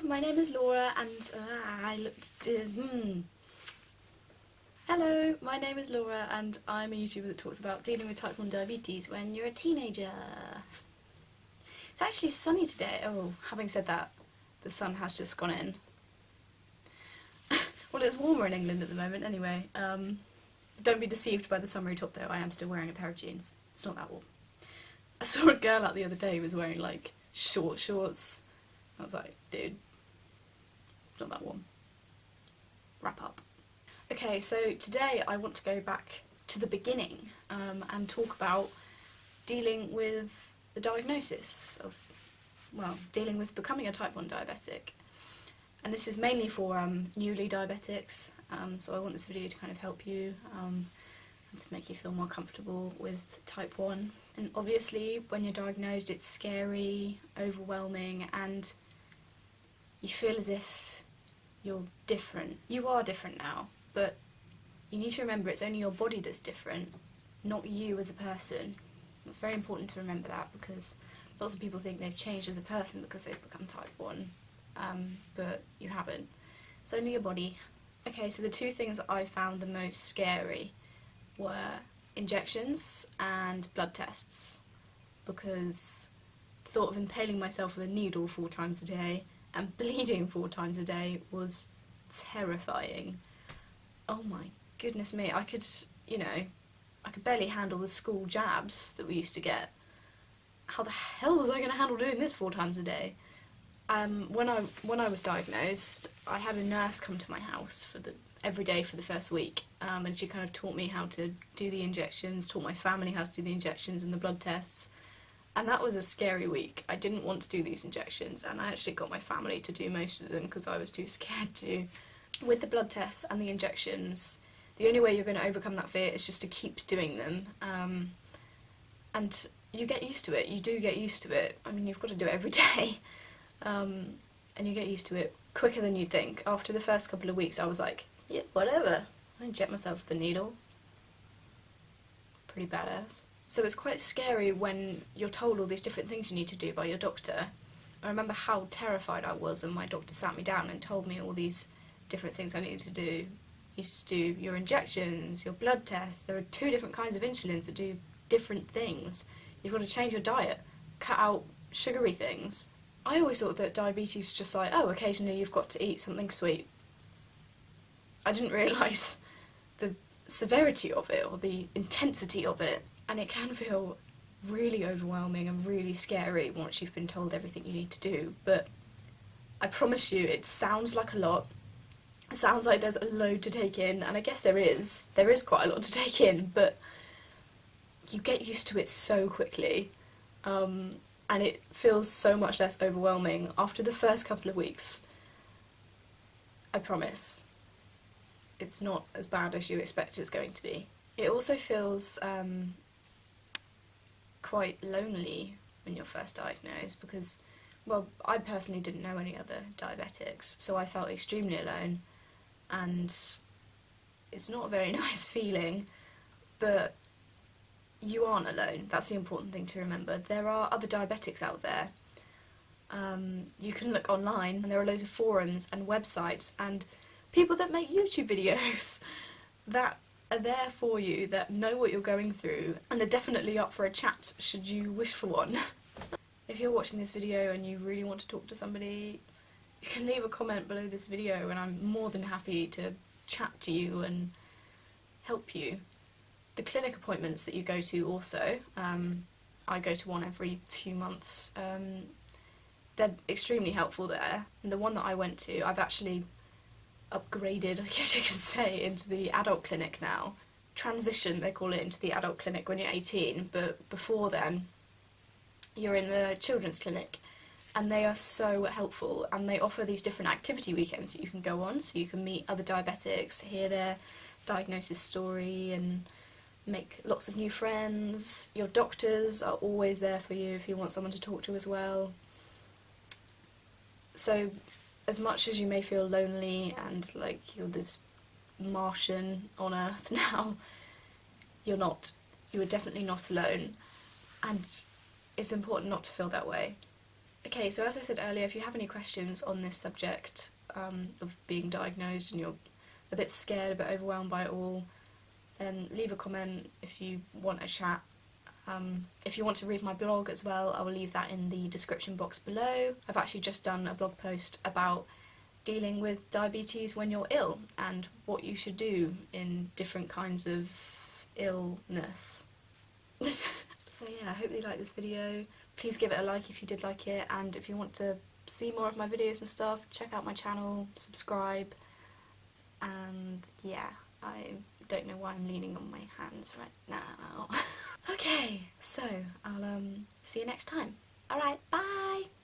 my name is Laura and Hello, my name is Laura and I'm a YouTuber that talks about dealing with type 1 diabetes when you're a teenager. It's actually sunny today. Oh, having said that, the sun has just gone in. Well, it's warmer in England at the moment anyway. Don't be deceived by the summery top though, I am still wearing a pair of jeans. It's not that warm. I saw a girl out the other day who was wearing like short shorts. I was like, dude, it's not that warm. Wrap up. Okay, so today I want to go back to the beginning and talk about dealing with the diagnosis of, well, dealing with becoming a type 1 diabetic. And this is mainly for newly diabetics, so I want this video to kind of help you and to make you feel more comfortable with type 1. And obviously when you're diagnosed it's scary, overwhelming, and you feel as if you're different. You are different now, but you need to remember it's only your body that's different, not you as a person. It's very important to remember that because lots of people think they've changed as a person because they've become type 1, but you haven't. It's only your body. Okay, so the two things that I found the most scary were injections and blood tests, because the thought of impaling myself with a needle 4 times a day and bleeding 4 times a day was terrifying. Oh my goodness me, I could barely handle the school jabs that we used to get. How the hell was I going to handle doing this 4 times a day? When I was diagnosed, I had a nurse come to my house every day for the first week, and she kind of taught me how to do the injections, taught my family how to do the injections and the blood tests. And that was a scary week. I didn't want to do these injections, and I actually got my family to do most of them because I was too scared to. With the blood tests and the injections, the only way you're going to overcome that fear is just to keep doing them. And you get used to it. You do get used to it. I mean, you've got to do it every day. And you get used to it quicker than you'd think. After the first couple of weeks, I was like, yeah, whatever. I inject myself with the needle. Pretty badass. So it's quite scary when you're told all these different things you need to do by your doctor. I remember how terrified I was when my doctor sat me down and told me all these different things I needed to do. You used to do your injections, your blood tests. There are 2 different kinds of insulins that do different things. You've got to change your diet, cut out sugary things. I always thought that diabetes was just like, oh, occasionally you've got to eat something sweet. I didn't realise the severity of it or the intensity of it. And it can feel really overwhelming and really scary once you've been told everything you need to do, but I promise you it sounds like a lot. It sounds like there's a load to take in, and I guess there is quite a lot to take in, but you get used to it so quickly, and it feels so much less overwhelming after the first couple of weeks. I promise. It's not as bad as you expect it's going to be. It also feels quite lonely when you're first diagnosed because, well, I personally didn't know any other diabetics, so I felt extremely alone, and it's not a very nice feeling, but you aren't alone. That's the important thing to remember. There are other diabetics out there. You can look online and there are loads of forums and websites and people that make YouTube videos that are there for you, that know what you're going through, and are definitely up for a chat should you wish for one. If you're watching this video and you really want to talk to somebody, you can leave a comment below this video and I'm more than happy to chat to you and help you. The clinic appointments that you go to also, I go to one every few months, they're extremely helpful there. And the one that I went to, I've actually upgraded, I guess you could say, into the adult clinic now. Transition, they call it, into the adult clinic when you're 18, but before then you're in the children's clinic, and they are so helpful, and they offer these different activity weekends that you can go on, so you can meet other diabetics, hear their diagnosis story, and make lots of new friends. Your doctors are always there for you if you want someone to talk to as well. So as much as you may feel lonely and like you're this Martian on Earth now, you're not. You are definitely not alone, and it's important not to feel that way. Okay, so as I said earlier, if you have any questions on this subject of being diagnosed and you're a bit scared, a bit overwhelmed by it all, then leave a comment if you want a chat. If you want to read my blog as well, I will leave that in the description box below. I've actually just done a blog post about dealing with diabetes when you're ill and what you should do in different kinds of illness. So yeah, I hope you like this video. Please give it a like if you did like it, and if you want to see more of my videos and stuff, check out my channel, subscribe, and yeah, I don't know why I'm leaning on my hands right now. Okay, so I'll see you next time. Alright, bye!